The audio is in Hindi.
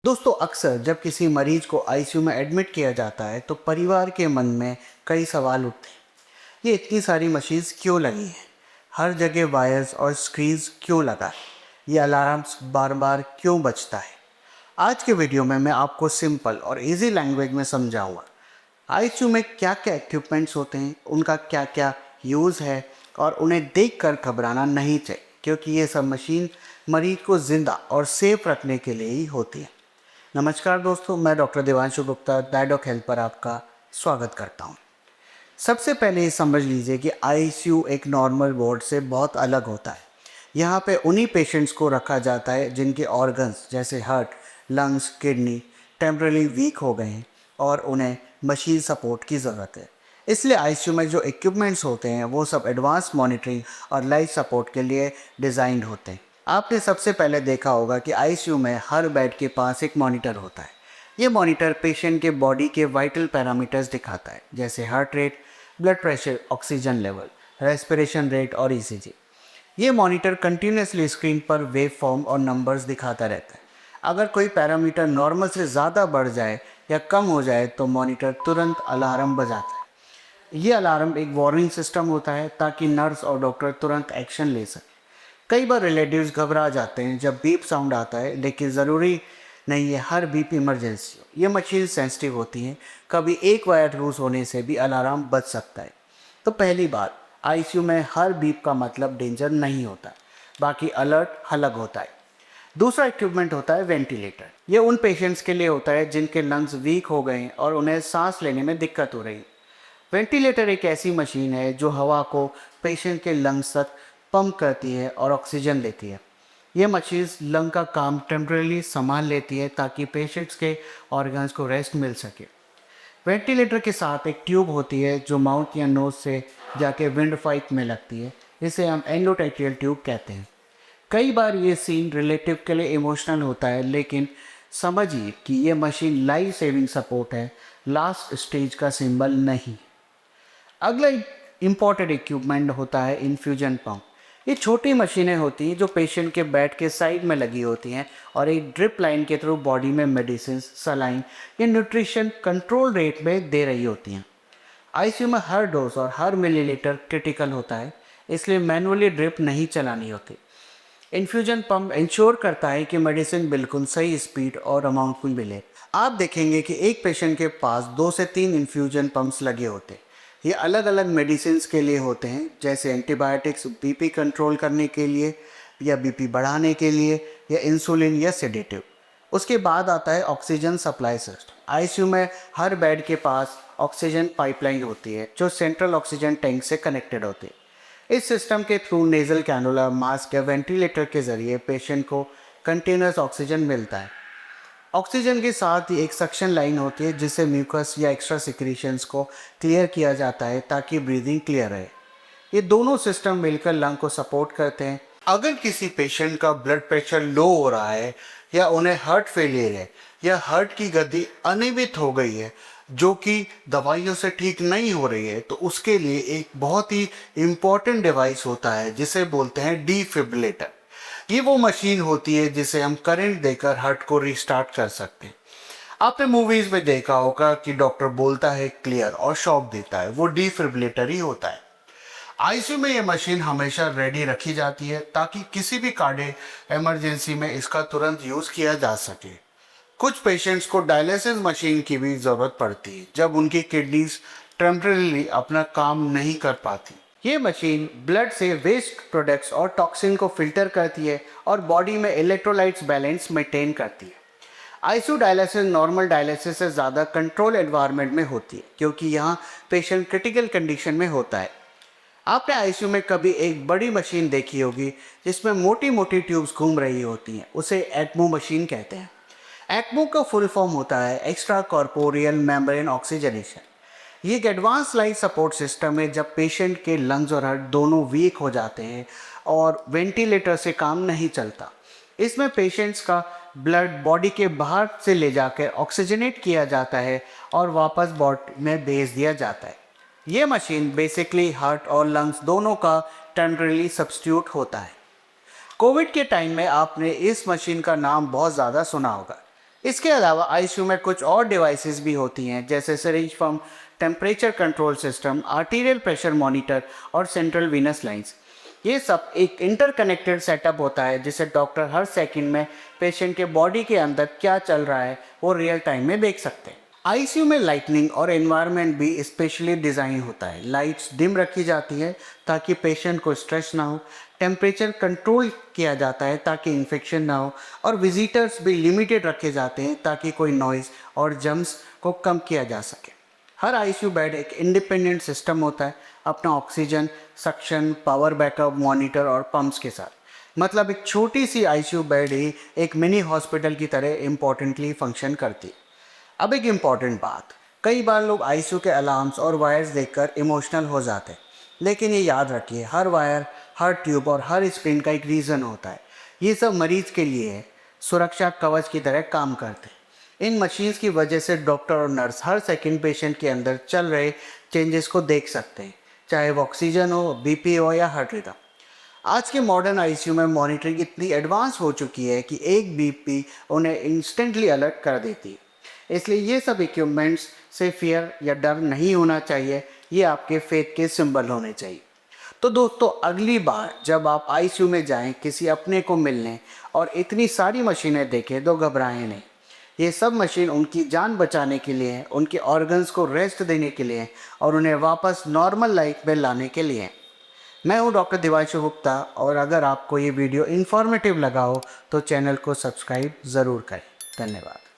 दोस्तों अक्सर जब किसी मरीज को आईसीयू में एडमिट किया जाता है तो परिवार के मन में कई सवाल उठते हैं। ये इतनी सारी मशीन्स क्यों लगी हैं? हर जगह वायर्स और स्क्रीन्स क्यों लगा है? ये अलार्म्स बार बार क्यों बजता है? आज के वीडियो में मैं आपको सिंपल और इजी लैंग्वेज में समझाऊंगा आईसीयू में क्या क्या इक्विपमेंट्स होते हैं, उनका क्या क्या यूज़ है और उन्हें देखकर घबराना नहीं चाहिए, क्योंकि ये सब मशीन मरीज को ज़िंदा और सेफ रखने के लिए ही होती है। नमस्कार दोस्तों, मैं डॉक्टर देवांशु गुप्ता डायडॉक हेल्थ पर आपका स्वागत करता हूं। सबसे पहले ये समझ लीजिए कि आईसीयू एक नॉर्मल वार्ड से बहुत अलग होता है। यहाँ पे उन्हीं पेशेंट्स को रखा जाता है जिनके ऑर्गन्स जैसे heart, lungs, kidney temporary weak हो गए हैं और उन्हें मशीन सपोर्ट की ज़रूरत है। इसलिए आईसीयू में जो इक्विपमेंट्स होते हैं वो सब एडवांस मॉनिटरिंग और लाइफ सपोर्ट के लिए डिज़ाइंड होते हैं। आपने सबसे पहले देखा होगा कि आईसीयू में हर बेड के पास एक मॉनिटर होता है। ये मॉनिटर पेशेंट के बॉडी के वाइटल पैरामीटर्स दिखाता है, जैसे heart rate, blood pressure, oxygen level, respiration rate और ईसीजी। ये मॉनिटर कंटिन्यूसली स्क्रीन पर वेव फॉर्म और नंबर्स दिखाता रहता है। अगर कोई पैरामीटर नॉर्मल से ज़्यादा बढ़ जाए या कम हो जाए तो मॉनिटर तुरंत अलार्म बजाता है। ये अलार्म एक वार्निंग सिस्टम होता है ताकि नर्स और डॉक्टर तुरंत एक्शन ले सकें। कई बार रिलेटिव्स घबरा जाते हैं जब बीप साउंड आता है, लेकिन ज़रूरी नहीं है हर बीप इमरजेंसी हो। ये मशीन सेंसिटिव होती हैं, कभी एक वायर लूज होने से भी अलार्म बज सकता है। तो पहली बात, आईसीयू में हर बीप का मतलब डेंजर नहीं होता, बाकी अलर्ट अलग होता है। दूसरा इक्विपमेंट होता है वेंटिलेटर। ये उन पेशेंट्स के लिए होता है जिनके लंग्स वीक हो गए हैं और उन्हें सांस लेने में दिक्कत हो रही है। वेंटिलेटर एक ऐसी मशीन है जो हवा को पेशेंट के लंग्स तक पंप करती है और ऑक्सीजन देती है। ये मशीन लंग का काम टेम्परेली संभाल लेती है ताकि पेशेंट्स के ऑर्गन्स को रेस्ट मिल सके। वेंटिलेटर के साथ एक ट्यूब होती है जो माउथ या नोज से जाके विंड पाइप में लगती है। इसे हम एंडोट्रैकियल ट्यूब कहते हैं। कई बार ये सीन रिलेटिव के लिए इमोशनल होता है, लेकिन समझिए कि ये मशीन लाइफ सेविंग सपोर्ट है, लास्ट स्टेज का सिंबल नहीं। अगला इम्पॉर्टेंट इक्विपमेंट होता है इन्फ्यूजन पंप। ये छोटी मशीनें होती हैं जो पेशेंट के बेड के साइड में लगी होती हैं और एक ड्रिप लाइन के थ्रू बॉडी में मेडिसिन, सलाइन या न्यूट्रिशन कंट्रोल रेट में दे रही होती हैं। आईसीयू में हर डोज और हर मिलीलीटर क्रिटिकल होता है, इसलिए मैनुअली ड्रिप नहीं चलानी होती। इन्फ्यूजन पंप इंश्योर करता है कि मेडिसिन बिल्कुल सही स्पीड और अमाउंट में मिले। आप देखेंगे कि एक पेशेंट के पास 2 से 3 इन्फ्यूजन पंप्स लगे होते हैं। ये अलग अलग मेडिसिन के लिए होते हैं, जैसे एंटीबायोटिक्स बीपी कंट्रोल करने के लिए या बीपी बढ़ाने के लिए, या इंसुलिन या सेडेटिव। उसके बाद आता है ऑक्सीजन सप्लाई सिस्टम। आईसीयू में हर बेड के पास ऑक्सीजन पाइपलाइन होती है जो सेंट्रल ऑक्सीजन टैंक से कनेक्टेड होती है। इस सिस्टम के थ्रू नेजल कैनुला, मास्क या वेंटिलेटर के जरिए पेशेंट को कंटिन्यूस ऑक्सीजन मिलता है। ऑक्सीजन के साथ ही एक सक्शन लाइन होती है जिससे म्यूकस या एक्स्ट्रा सिक्रीशंस को क्लियर किया जाता है ताकि ब्रीदिंग क्लियर रहे। ये दोनों सिस्टम मिलकर लंग को सपोर्ट करते हैं। अगर किसी पेशेंट का ब्लड प्रेशर लो हो रहा है या उन्हें हार्ट फेलियर है या हार्ट की गति अनियमित हो गई है जो कि दवाइयों से ठीक नहीं हो रही है, तो उसके लिए एक बहुत ही इम्पॉर्टेंट डिवाइस होता है जिसे बोलते हैं डिफिब्रिलेटर। ये वो मशीन होती है जिसे हम करंट देकर हार्ट को रिस्टार्ट कर सकते हैं। आपने मूवीज में देखा होगा कि डॉक्टर बोलता है क्लियर और शॉक देता है, वो डिफिब्रिलेटर ही होता है। आईसीयू में ये मशीन हमेशा रेडी रखी जाती है ताकि किसी भी कार्डियक इमरजेंसी में इसका तुरंत यूज किया जा सके। कुछ पेशेंट्स को डायलिसिस मशीन की भी जरूरत पड़ती है जब उनकी किडनीज टेम्परेली अपना काम नहीं कर पाती। ये मशीन ब्लड से वेस्ट प्रोडक्ट्स और टॉक्सिन को फिल्टर करती है और बॉडी में इलेक्ट्रोलाइट्स बैलेंस मेंटेन करती है। आईसीयू डायलिसिस नॉर्मल डायलिसिस से ज़्यादा कंट्रोल एनवायरनमेंट में होती है, क्योंकि यहाँ पेशेंट क्रिटिकल कंडीशन में होता है। आपने आईसीयू में कभी एक बड़ी मशीन देखी होगी जिसमें मोटी मोटी ट्यूब्स घूम रही होती हैं, उसे एक्मो मशीन कहते हैं। एक्मो का फुल फॉर्म होता है एक्स्ट्रा कॉर्पोरियल मेम्ब्रेन ऑक्सीजनेशन। ये एक एडवांस लाइफ सपोर्ट सिस्टम है जब पेशेंट के लंग्स और हार्ट दोनों वीक हो जाते हैं और वेंटिलेटर से काम नहीं चलता। इसमें पेशेंट्स का ब्लड बॉडी के बाहर से ले जाकर ऑक्सीजनेट किया जाता है और वापस बॉडी में भेज दिया जाता है। ये मशीन बेसिकली हार्ट और लंग्स दोनों का टेम्परेरी सब्स्टिट्यूट होता है। कोविड के टाइम में आपने इस मशीन का नाम बहुत ज़्यादा सुना होगा। इसके अलावा आईसीयू में कुछ और डिवाइसेस भी होती हैं, जैसे syringe pump, temperature control system, arterial pressure monitor और सेंट्रल वीनस लाइंस। ये सब एक इंटरकनेक्टेड सेटअप होता है जिससे डॉक्टर हर सेकंड में पेशेंट के बॉडी के अंदर क्या चल रहा है वो रियल टाइम में देख सकते हैं। आईसीयू में लाइटनिंग और एनवायरनमेंट भी स्पेशली डिज़ाइन होता है। लाइट्स डिम रखी जाती है ताकि पेशेंट को स्ट्रेस ना हो, टेम्परेचर कंट्रोल किया जाता है ताकि इन्फेक्शन ना हो, और विजिटर्स भी लिमिटेड रखे जाते हैं ताकि कोई नॉइज़ और जम्स को कम किया जा सके। हर आईसीयू बेड एक इंडिपेंडेंट सिस्टम होता है, अपना oxygen, suction, power backup, monitor और पंप्स के साथ। मतलब एक छोटी सी आईसीयू बेड ही एक मिनी हॉस्पिटल की तरह इम्पोर्टेंटली फंक्शन करती है। अब एक इम्पॉर्टेंट बात, कई बार लोग आईसीयू के अलार्म्स और वायर्स देखकर इमोशनल हो जाते हैं, लेकिन ये याद रखिए हर वायर, हर ट्यूब और हर स्क्रीन का एक रीज़न होता है। ये सब मरीज के लिए सुरक्षा कवच की तरह काम करते हैं। इन मशीन्स की वजह से डॉक्टर और नर्स हर सेकंड पेशेंट के अंदर चल रहे चेंजेस को देख सकते हैं, चाहे वो ऑक्सीजन हो, बीपी हो या हार्ट रिदम। आज के मॉडर्न आईसीयू में मॉनिटरिंग इतनी एडवांस हो चुकी है कि एक बीपी उन्हें इंस्टेंटली अलर्ट कर देती है। इसलिए ये सब इक्विपमेंट्स से फियर या डर नहीं होना चाहिए, ये आपके फेथ के सिंबल होने चाहिए। तो दोस्तों, अगली बार जब आप आईसीयू में जाएं किसी अपने को मिलने और इतनी सारी मशीनें देखें तो घबराएं नहीं। ये सब मशीन उनकी जान बचाने के लिए है, उनके ऑर्गन्स को रेस्ट देने के लिए है और उन्हें वापस नॉर्मल लाइफ में लाने के लिए है। मैं हूँ डॉक्टर दिवांशु गुप्ता, और अगर आपको ये वीडियो इन्फॉर्मेटिव लगा हो तो चैनल को सब्सक्राइब ज़रूर करें। धन्यवाद।